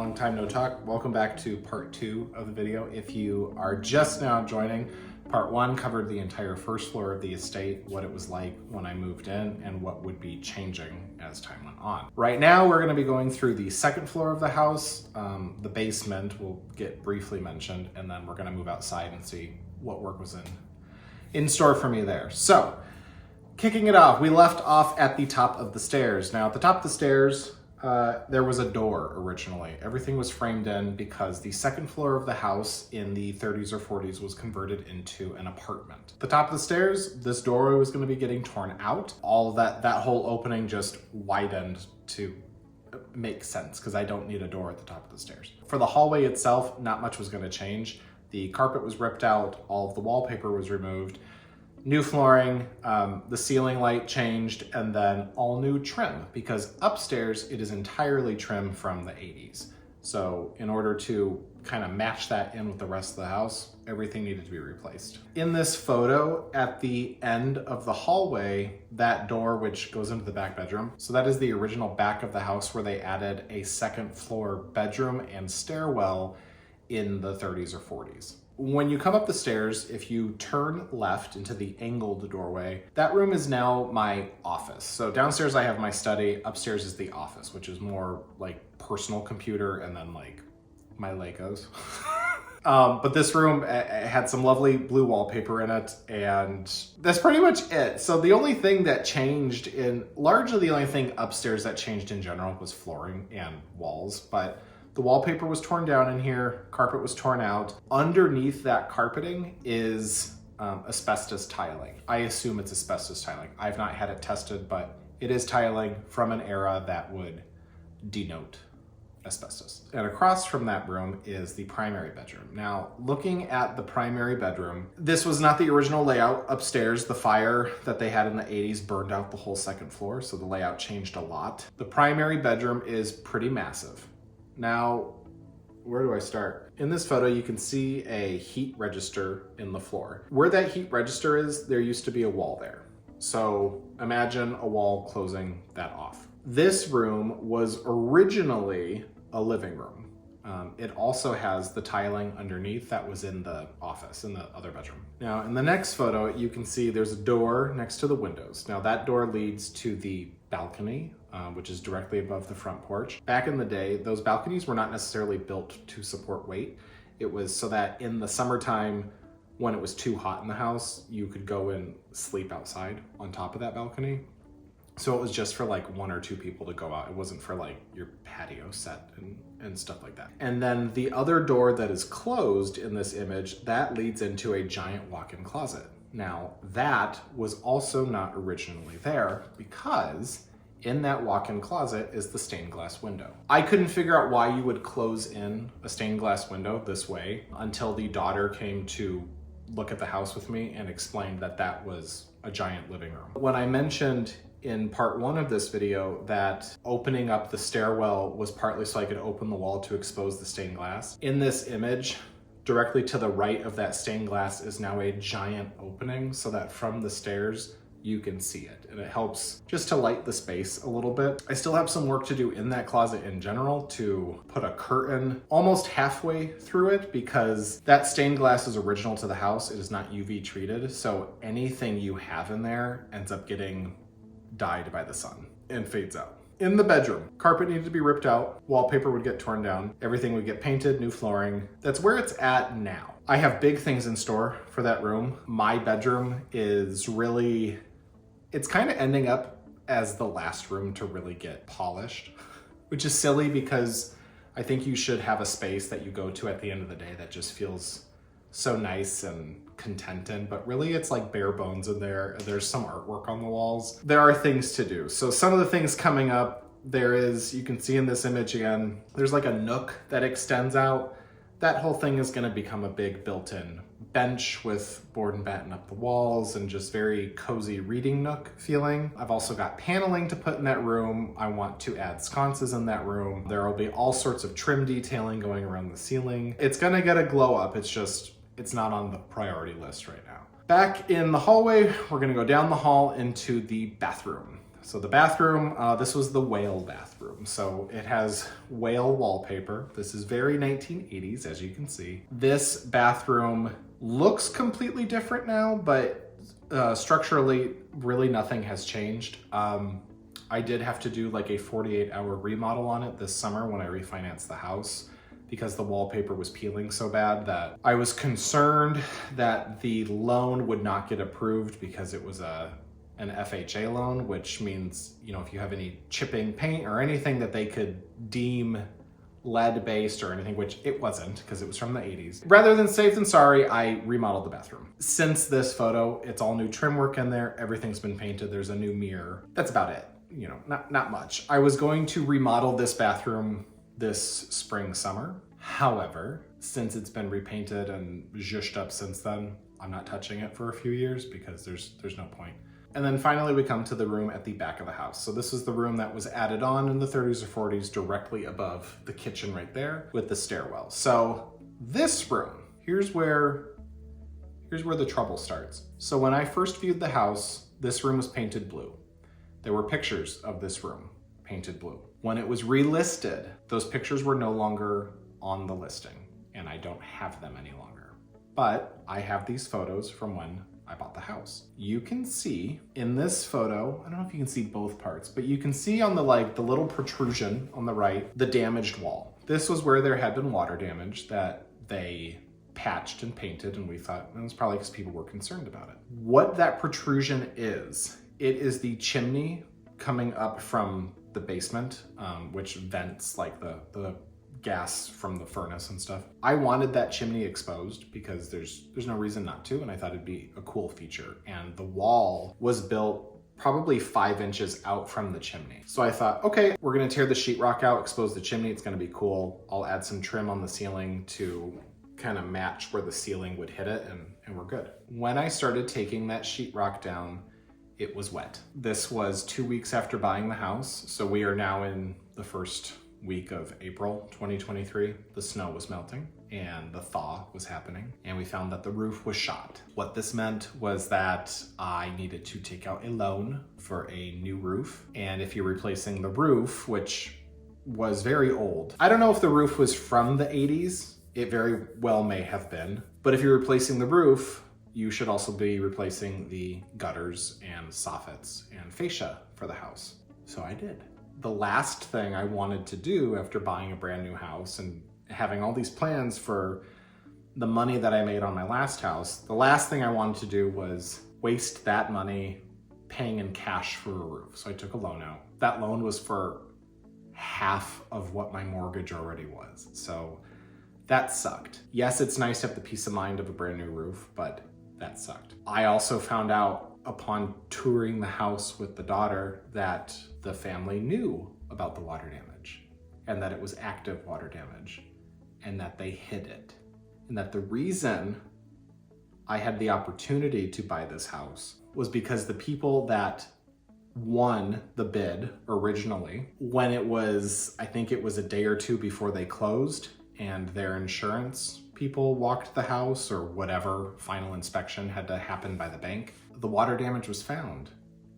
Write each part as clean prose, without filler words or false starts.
long time no talk. Welcome back to part 2 of the video. If you are just now joining, part 1 covered the entire first floor of the estate, what it was like when I moved in, and what would be changing as time went on. Right now, we're gonna be going through the second floor of the house. The basement will get briefly mentioned, and then we're gonna move outside and see what work was in store for me there. So, kicking it off, we left off at the top of the stairs. Now, at the top of the stairs, there was a door originally. Everything was framed in because the second floor of the house in the 30s or 40s was converted into an apartment. The top of the stairs, this door was going to be getting torn out. All of that whole opening just widened to make sense because I don't need a door at the top of the stairs. For the hallway itself, not much was going to change. The carpet was ripped out, all of the wallpaper was removed. New flooring, the ceiling light changed, and then all new trim, because upstairs it is entirely trim from the 80s. So in order to kind of match that in with the rest of the house, everything needed to be replaced. In this photo, at the end of the hallway, that door which goes into the back bedroom, so that is the original back of the house where they added a second floor bedroom and stairwell in the 30s or 40s. When you come up the stairs, if you turn left into the angled doorway, that room is now my office. So downstairs I have my study, upstairs is the office, which is more like personal computer and then like my Legos. But this room had some lovely blue wallpaper in it, and that's pretty much it. So the only thing that changed largely the only thing upstairs that changed in general was flooring and walls, but the wallpaper was torn down in here, carpet was torn out. Underneath that carpeting is asbestos tiling. I assume it's asbestos tiling. I've not had it tested, but it is tiling from an era that would denote asbestos. And across from that room is the primary bedroom. Now, looking at the primary bedroom, this was not the original layout upstairs. The fire that they had in the 80s burned out the whole second floor, so the layout changed a lot. The primary bedroom is pretty massive. Now, where do I start? In this photo, you can see a heat register in the floor. Where that heat register is, there used to be a wall there. So imagine a wall closing that off. This room was originally a living room. It also has the tiling underneath that was in the office, in the other bedroom. Now, in the next photo, you can see there's a door next to the windows. Now, that door leads to the balcony, which is directly above the front porch. Back in the day, those balconies were not necessarily built to support weight. It was so that in the summertime, when it was too hot in the house, you could go and sleep outside on top of that balcony. So it was just for like 1 or 2 people to go out. It wasn't for like your patio set and stuff like that. And then the other door that is closed in this image, that leads into a giant walk-in closet. Now, that was also not originally there because in that walk-in closet is the stained glass window. I couldn't figure out why you would close in a stained glass window this way until the daughter came to look at the house with me and explained that that was a giant living room. When I mentioned in part 1 of this video that opening up the stairwell was partly so I could open the wall to expose the stained glass, in this image, directly to the right of that stained glass is now a giant opening so that from the stairs, you can see it. And it helps just to light the space a little bit. I still have some work to do in that closet in general to put a curtain almost halfway through it because that stained glass is original to the house. It is not UV treated. So anything you have in there ends up getting dyed by the sun and fades out. In the bedroom, carpet needed to be ripped out, wallpaper would get torn down, everything would get painted, new flooring. That's where it's at now. I have big things in store for that room. My bedroom is really, it's kind of ending up as the last room to really get polished, which is silly because I think you should have a space that you go to at the end of the day that just feels so nice and contented, but really it's like bare bones in there. There's some artwork on the walls. There are things to do. So some of the things coming up, you can see in this image again, there's like a nook that extends out. That whole thing is gonna become a big built-in bench with board and batten up the walls and just very cozy reading nook feeling. I've also got paneling to put in that room. I want to add sconces in that room. There will be all sorts of trim detailing going around the ceiling. It's gonna get a glow up. It's not on the priority list right now. Back in the hallway, we're gonna go down the hall into the bathroom. So the bathroom, this was the whale bathroom. So it has whale wallpaper. This is very 1980s, as you can see. This bathroom looks completely different now, but structurally, really nothing has changed. I did have to do like a 48-hour remodel on it this summer when I refinanced the house, because the wallpaper was peeling so bad that I was concerned that the loan would not get approved because it was an FHA loan, which means, you know, if you have any chipping paint or anything that they could deem lead-based or anything, which it wasn't because it was from the 80s. Rather than safe than sorry, I remodeled the bathroom. Since this photo, it's all new trim work in there. Everything's been painted. There's a new mirror. That's about it. You know, not much. I was going to remodel this bathroom this spring, summer. However, since it's been repainted and zhushed up since then, I'm not touching it for a few years because there's no point. And then finally we come to the room at the back of the house. So this is the room that was added on in the 30s or 40s, directly above the kitchen right there with the stairwell. So this room, here's where the trouble starts. So when I first viewed the house, this room was painted blue. There were pictures of this room painted blue. When it was relisted, those pictures were no longer on the listing, and I don't have them any longer. But I have these photos from when I bought the house. You can see in this photo, I don't know if you can see both parts, but you can see on the little protrusion on the right, the damaged wall. This was where there had been water damage that they patched and painted, and we thought it was probably because people were concerned about it. What that protrusion is, it is the chimney coming up from the basement, which vents like the gas from the furnace and stuff. I wanted that chimney exposed because there's no reason not to, and I thought it'd be a cool feature. And the wall was built probably 5 inches out from the chimney. So I thought, okay, we're gonna tear the sheetrock out, expose the chimney, it's gonna be cool. I'll add some trim on the ceiling to kind of match where the ceiling would hit it, and we're good. When I started taking that sheetrock down, it was wet. This was 2 weeks after buying the house, so we are now in the first week of April 2023. The snow was melting and the thaw was happening, and we found that the roof was shot. What this meant was that I needed to take out a loan for a new roof, and if you're replacing the roof, which was very old, I don't know if the roof was from the 80s, it very well may have been, but if you're replacing the roof, you should also be replacing the gutters and soffits and fascia for the house. So I did. The last thing I wanted to do after buying a brand new house and having all these plans for the money that I made on my last house, the last thing I wanted to do was waste that money paying in cash for a roof. So I took a loan out. That loan was for half of what my mortgage already was. So that sucked. Yes, it's nice to have the peace of mind of a brand new roof, but that sucked. I also found out upon touring the house with the daughter that the family knew about the water damage and that it was active water damage and that they hid it. And that the reason I had the opportunity to buy this house was because the people that won the bid originally, when it was, I think it was a day or two before they closed, and their insurance people walked the house or whatever final inspection had to happen by the bank, the water damage was found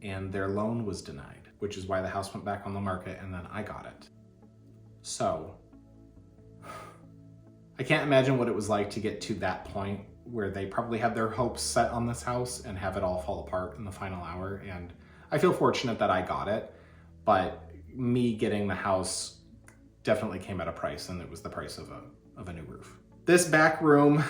and their loan was denied, which is why the house went back on the market and then I got it. So I can't imagine what it was like to get to that point where they probably had their hopes set on this house and have it all fall apart in the final hour. And I feel fortunate that I got it, but me getting the house definitely came at a price, and it was the price of a new roof. This back room,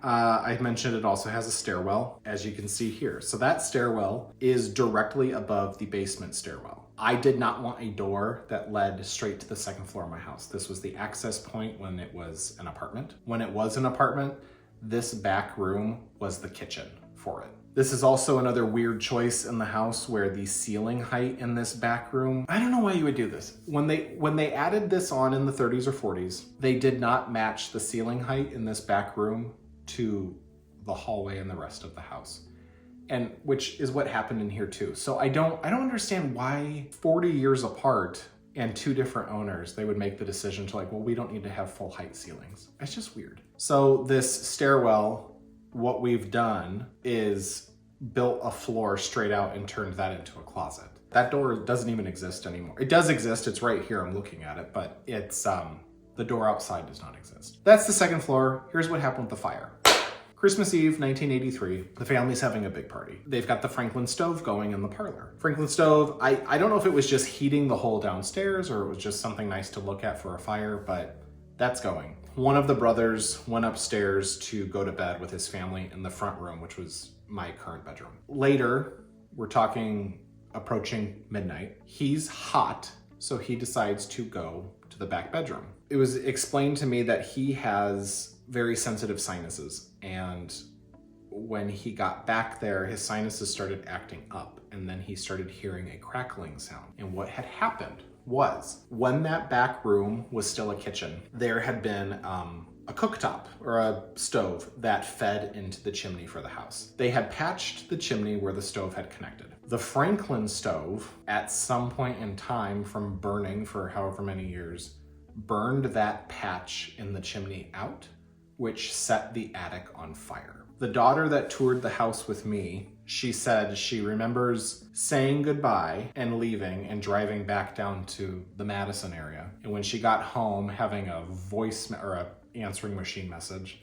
I mentioned it also has a stairwell, as you can see here. So that stairwell is directly above the basement stairwell. I did not want a door that led straight to the second floor of my house. This was the access point when it was an apartment. When it was an apartment, this back room was the kitchen for it. This is also another weird choice in the house where the ceiling height in this back room, I don't know why you would do this. When they added this on in the 30s or 40s, they did not match the ceiling height in this back room to the hallway and the rest of the house. And which is what happened in here too. So I don't understand why 40 years apart and 2 different owners, they would make the decision to well, we don't need to have full height ceilings. It's just weird. So this stairwell, what we've done is built a floor straight out and turned that into a closet. That door doesn't even exist anymore. It does exist, it's right here, I'm looking at it, but it's, the door outside does not exist. That's the second floor. Here's what happened with the fire. Christmas Eve, 1983, the family's having a big party. They've got the Franklin stove going in the parlor. Franklin stove, I don't know if it was just heating the whole downstairs or it was just something nice to look at for a fire, but that's going. One of the brothers went upstairs to go to bed with his family in the front room, which was my current bedroom. Later, we're talking approaching midnight. He's hot, so he decides to go to the back bedroom. It was explained to me that he has very sensitive sinuses, and when he got back there, his sinuses started acting up, and then he started hearing a crackling sound. And what had happened was, when that back room was still a kitchen, there had been a cooktop or a stove that fed into the chimney for the house. They had patched the chimney where the stove had connected. The Franklin stove, at some point in time from burning for however many years, burned that patch in the chimney out, which set the attic on fire. The daughter that toured the house with me, she said she remembers saying goodbye and leaving and driving back down to the Madison area. And when she got home, having a or a answering machine message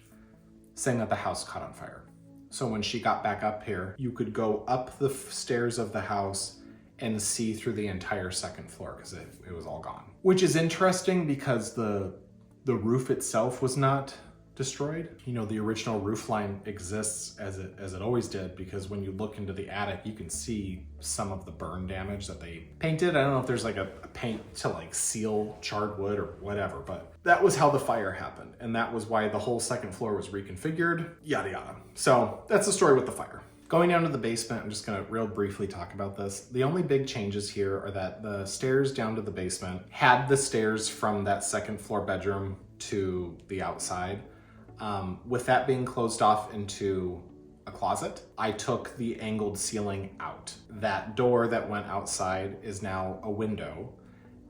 saying that the house caught on fire. So when she got back up here, you could go up the stairs of the house and see through the entire second floor because it was all gone. Which is interesting because the roof itself was not destroyed. You know, the original roof line exists as it always did, because when you look into the attic, you can see some of the burn damage that they painted. I don't know if there's like a paint to like seal charred wood or whatever, but that was how the fire happened. And that was why the whole second floor was reconfigured, yada yada. So that's the story with the fire. Going down to the basement, I'm just gonna real briefly talk about this. The only big changes here are that the stairs down to the basement had the stairs from that second floor bedroom to the outside. With that being closed off into a closet, I took the angled ceiling out. That door that went outside is now a window.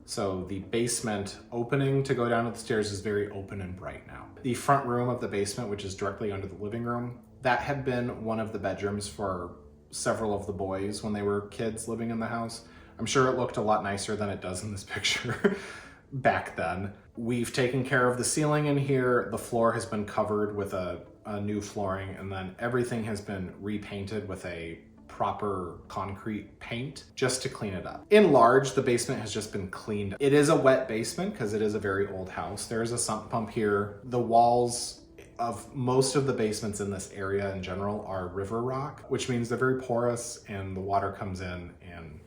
So the basement opening to go down to the stairs is very open and bright now. The front room of the basement, which is directly under the living room, that had been one of the bedrooms for several of the boys when they were kids living in the house. I'm sure it looked a lot nicer than it does in this picture back then. We've taken care of the ceiling in here. The floor has been covered with a new flooring, and then everything has been repainted with a proper concrete paint just to clean it up. In large, the basement has just been cleaned. It is a wet basement because it is a very old house. There is a sump pump here. The walls of most of the basements in this area in general are river rock, which means they're very porous and the water comes in, and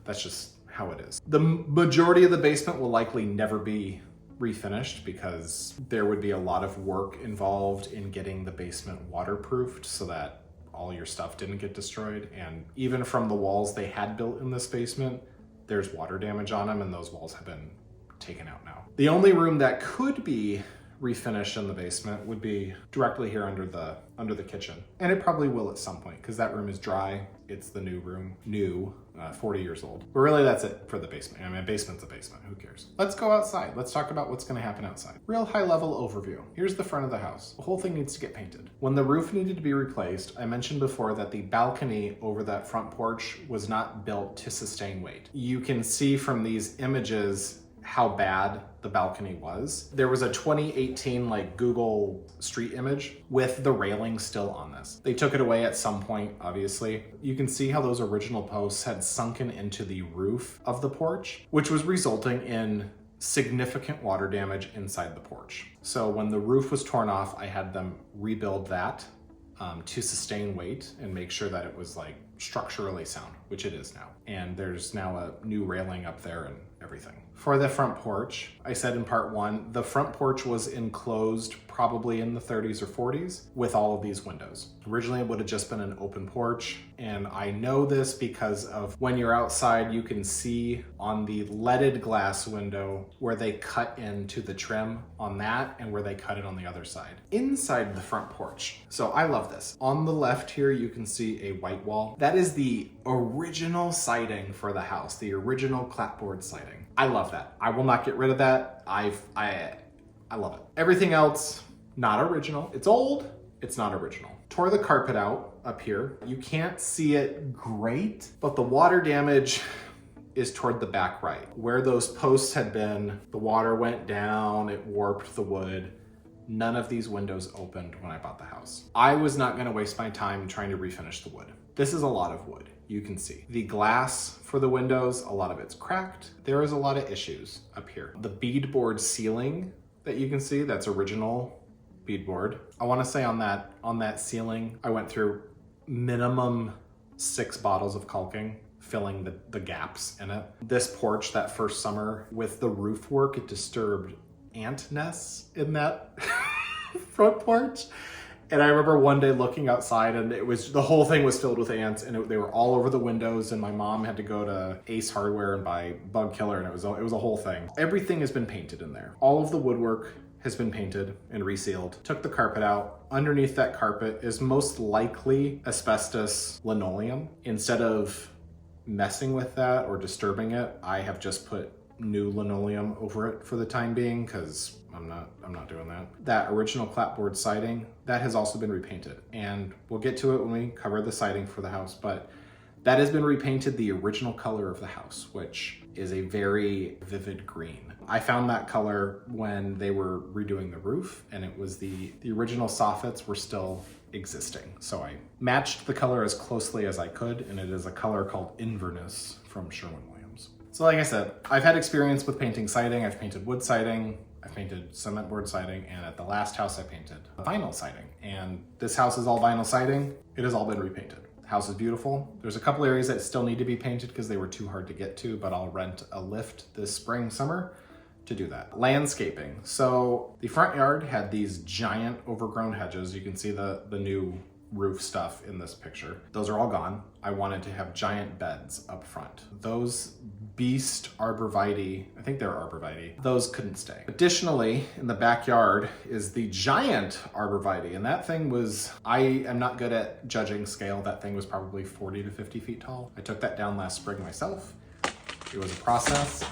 that's just how it is. The majority of the basement will likely never be refinished because there would be a lot of work involved in getting the basement waterproofed so that all your stuff didn't get destroyed. And even from the walls they had built in this basement, there's water damage on them, and those walls have been taken out now. The only room that could be refinished in the basement would be directly here under the kitchen. And it probably will at some point because that room is dry. It's the new room, 40 years old. But really that's it for the basement. I mean, a basement's a basement, who cares? Let's go outside. Let's talk about what's gonna happen outside. Real high level overview. Here's the front of the house. The whole thing needs to get painted. When the roof needed to be replaced, I mentioned before that the balcony over that front porch was not built to sustain weight. You can see from these images how bad the balcony was. There was a 2018 like Google Street image with the railing still on this. They took it away at some point, obviously. You can see how those original posts had sunken into the roof of the porch, which was resulting in significant water damage inside the porch. So when the roof was torn off, I had them rebuild that to sustain weight and make sure that it was like structurally sound, which it is now. And there's now a new railing up there and everything. For the front porch, I said in part one, the front porch was enclosed probably in the 30s or 40s with all of these windows. Originally it would have just been an open porch, and I know this because of when you're outside, you can see on the leaded glass window where they cut into the trim on that and where they cut it on the other side. Inside the front porch, so I love this. On the left here, you can see a white wall. That is the original siding for the house, the original clapboard siding. I love that. I will not get rid of that. I love it. Everything else, not original. It's old, it's not original. Tore the carpet out up here. You can't see it great, but the water damage is toward the back right. Where those posts had been, the water went down, it warped the wood. None of these windows opened when I bought the house. I was not gonna waste my time trying to refinish the wood. This is a lot of wood, you can see. The glass for the windows, a lot of it's cracked. There is a lot of issues up here. The beadboard ceiling that you can see, that's original beadboard. I wanna say on that ceiling, I went through minimum 6 bottles of caulking, filling the gaps in it. This porch that first summer with the roof work, it disturbed ant nests in that front porch. And I remember one day looking outside and the whole thing was filled with ants and they were all over the windows, and my mom had to go to Ace Hardware and buy bug killer, and it was a whole thing. Everything has been painted in there. All of the woodwork has been painted and resealed. Took the carpet out. Underneath that carpet is most likely asbestos linoleum. Instead of messing with that or disturbing it, I have just put new linoleum over it for the time being, because I'm not doing that. That original clapboard siding, that has also been repainted, and we'll get to it when we cover the siding for the house, but that has been repainted the original color of the house, which is a very vivid green. I found that color when they were redoing the roof, and it was the original soffits were still existing. So I matched the color as closely as I could, and it is a color called Inverness from Sherwin-Williams. So like I said, I've had experience with painting siding. I've painted wood siding, I've painted cement board siding, and at the last house I painted vinyl siding. And this house is all vinyl siding. It has all been repainted. The house is beautiful. There's a couple areas that still need to be painted because they were too hard to get to, but I'll rent a lift this spring, summer to do that. Landscaping. So the front yard had these giant overgrown hedges. You can see the new roof stuff in this picture. Those are all gone. I wanted to have giant beds up front. Those beast arborvitae, I think they're arborvitae, those couldn't stay. Additionally, in the backyard is the giant arborvitae, and that thing was, I am not good at judging scale. That thing was probably 40 to 50 feet tall. I took that down last spring myself. It was a process.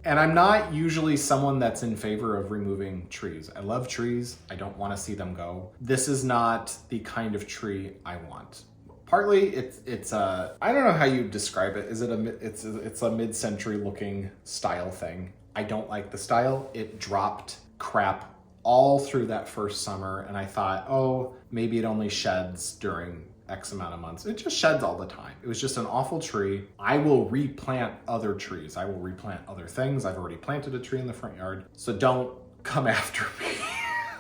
And I'm not usually someone that's in favor of removing trees. I love trees. I don't want to see them go. This is not the kind of tree I want. Partly it's a, I don't know how you describe it. Is it it's a mid-century looking style thing. I don't like the style. It dropped crap all through that first summer, and I thought, oh, maybe it only sheds during X amount of months. It just sheds all the time. It was just an awful tree. I will replant other trees. I will replant other things. I've already planted a tree in the front yard. So don't come after me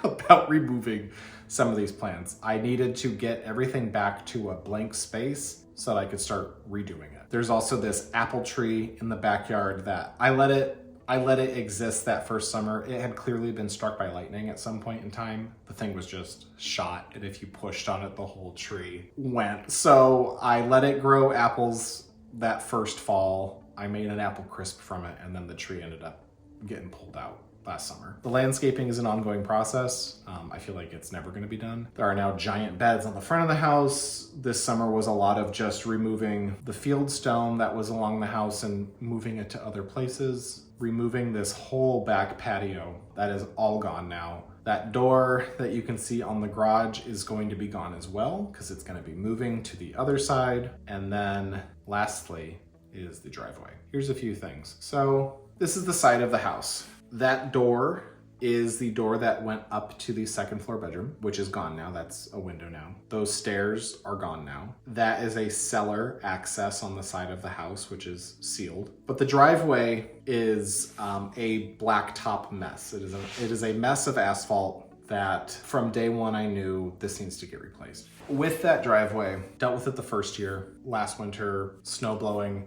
about removing some of these plants. I needed to get everything back to a blank space so that I could start redoing it. There's also this apple tree in the backyard that I let it exist that first summer. It had clearly been struck by lightning at some point in time. The thing was just shot, and if you pushed on it, the whole tree went. So I let it grow apples that first fall. I made an apple crisp from it, and then the tree ended up getting pulled out last summer. The landscaping is an ongoing process. I feel like it's never gonna be done. There are now giant beds on the front of the house. This summer was a lot of just removing the field stone that was along the house and moving it to other places. Removing this whole back patio. That is all gone now. That door that you can see on the garage is going to be gone as well, because it's gonna be moving to the other side. And then lastly is the driveway. Here's a few things. So this is the side of the house. That door is the door that went up to the second floor bedroom, which is gone now. That's a window now. Those stairs are gone now. That is a cellar access on the side of the house, which is sealed. But the driveway is a blacktop mess. It is a mess of asphalt that from day one I knew this needs to get replaced. With that driveway, dealt with it the first year. Last winter, snow blowing.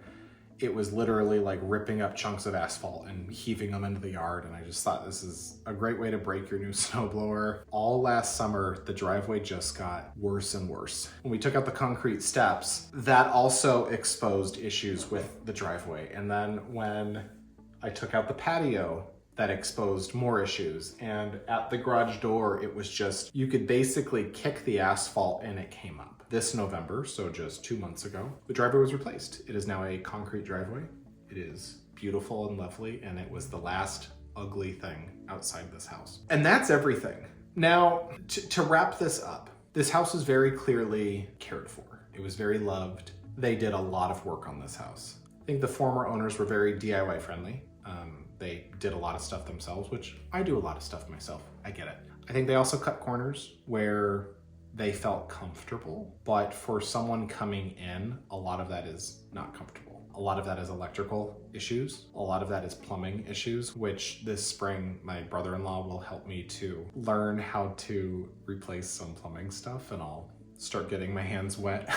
It was literally like ripping up chunks of asphalt and heaving them into the yard. And I just thought this is a great way to break your new snowblower. All last summer, the driveway just got worse and worse. When we took out the concrete steps, that also exposed issues with the driveway. And then when I took out the patio, that exposed more issues. And at the garage door, it was just, you could basically kick the asphalt and it came up. This November, so just 2 months ago, the driveway was replaced. It is now a concrete driveway. It is beautiful and lovely, and it was the last ugly thing outside this house. And that's everything. Now, to wrap this up, This house was very clearly cared for. It was very loved. They did a lot of work on this house. I think the former owners were very DIY friendly. They did a lot of stuff themselves, which I do a lot of stuff myself. I get it. I think they also cut corners where they felt comfortable, but for someone coming in, a lot of that is not comfortable. A lot of that is electrical issues. A lot of that is plumbing issues, which this spring, my brother-in-law will help me to learn how to replace some plumbing stuff, and I'll start getting my hands wet.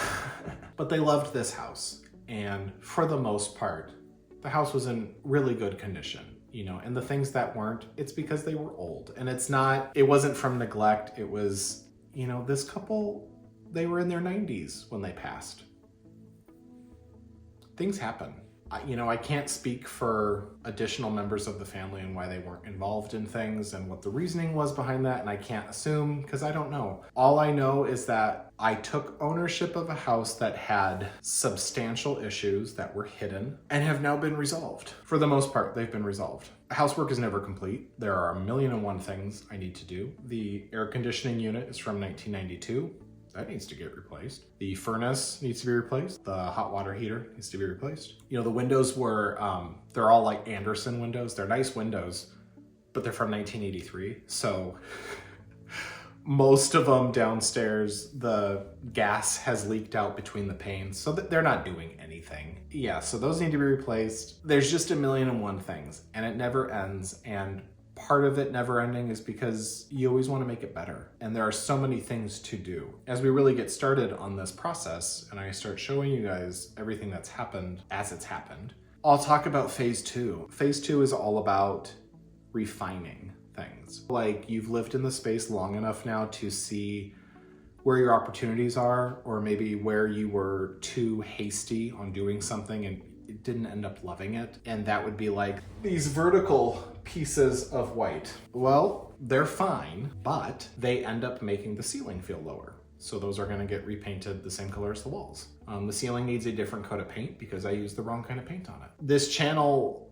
But they loved this house. And for the most part, the house was in really good condition, you know, and the things that weren't, it's because they were old. And it wasn't from neglect. It was, you know, this couple, they were in their 90s when they passed. Things happen. You know, I can't speak for additional members of the family and why they weren't involved in things and what the reasoning was behind that, and I can't assume because I don't know. All I know is that I took ownership of a house that had substantial issues that were hidden and have now been resolved. For the most part, they've been resolved. Housework is never complete. There are 1,000,001 things I need to do. The air conditioning unit is from 1992. That needs to get replaced. The furnace needs to be replaced. The hot water heater needs to be replaced. You know, the windows were, they're all like Anderson windows. They're nice windows, but they're from 1983. So most of them downstairs, the gas has leaked out between the panes, so that they're not doing anything. Yeah, so those need to be replaced. There's just 1,000,001 things, and it never ends. And part of it never ending is because you always want to make it better. And there are so many things to do. As we really get started on this process and I start showing you guys everything that's happened as it's happened, I'll talk about phase 2. Phase 2 is all about refining things. Like, you've lived in the space long enough now to see where your opportunities are, or maybe where you were too hasty on doing something and it didn't end up loving it. And that would be like these vertical pieces of white. Well, they're fine, but they end up making the ceiling feel lower. So those are gonna get repainted the same color as the walls. The ceiling needs a different coat of paint because I used the wrong kind of paint on it. This channel,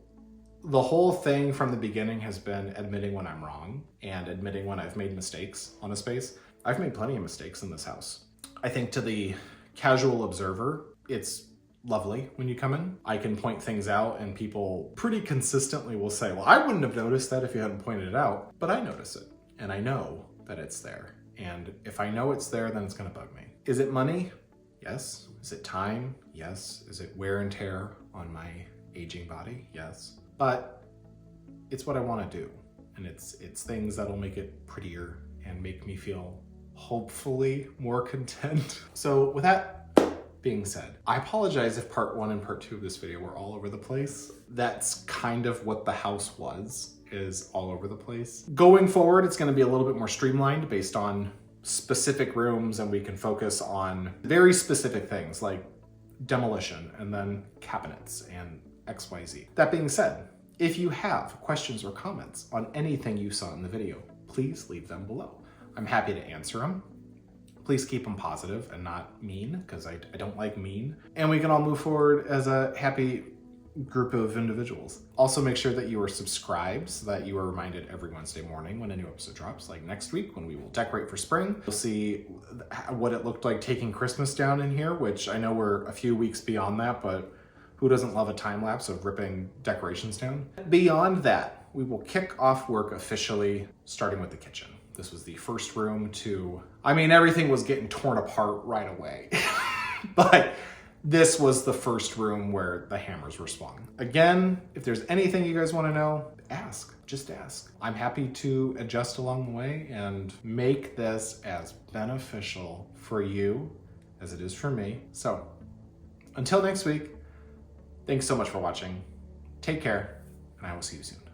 the whole thing from the beginning has been admitting when I'm wrong and admitting when I've made mistakes on a space. I've made plenty of mistakes in this house. I think to the casual observer, it's lovely when you come in. I can point things out and people pretty consistently will say, well, I wouldn't have noticed that if you hadn't pointed it out, but I notice it and I know that it's there. And if I know it's there, then it's gonna bug me. Is it money? Yes. Is it time? Yes. Is it wear and tear on my aging body? Yes. But it's what I wanna do. And it's things that'll make it prettier and make me feel hopefully more content. So with that being said, I apologize if part 1 and part 2 of this video were all over the place. That's kind of what the house was, is all over the place. Going forward, it's gonna be a little bit more streamlined based on specific rooms, and we can focus on very specific things like demolition and then cabinets and XYZ. That being said, if you have questions or comments on anything you saw in the video, please leave them below. I'm happy to answer them. Please keep them positive and not mean, because I don't like mean. And we can all move forward as a happy group of individuals. Also make sure that you are subscribed so that you are reminded every Wednesday morning when a new episode drops, like next week when we will decorate for spring. You'll see what it looked like taking Christmas down in here, which I know we're a few weeks beyond that, but who doesn't love a time lapse of ripping decorations down? Beyond that, we will kick off work officially, starting with the kitchen. This was the first room to, I mean, everything was getting torn apart right away. But this was the first room where the hammers were swung. Again, if there's anything you guys want to know, ask, just ask. I'm happy to adjust along the way and make this as beneficial for you as it is for me. So until next week, thanks so much for watching. Take care, and I will see you soon.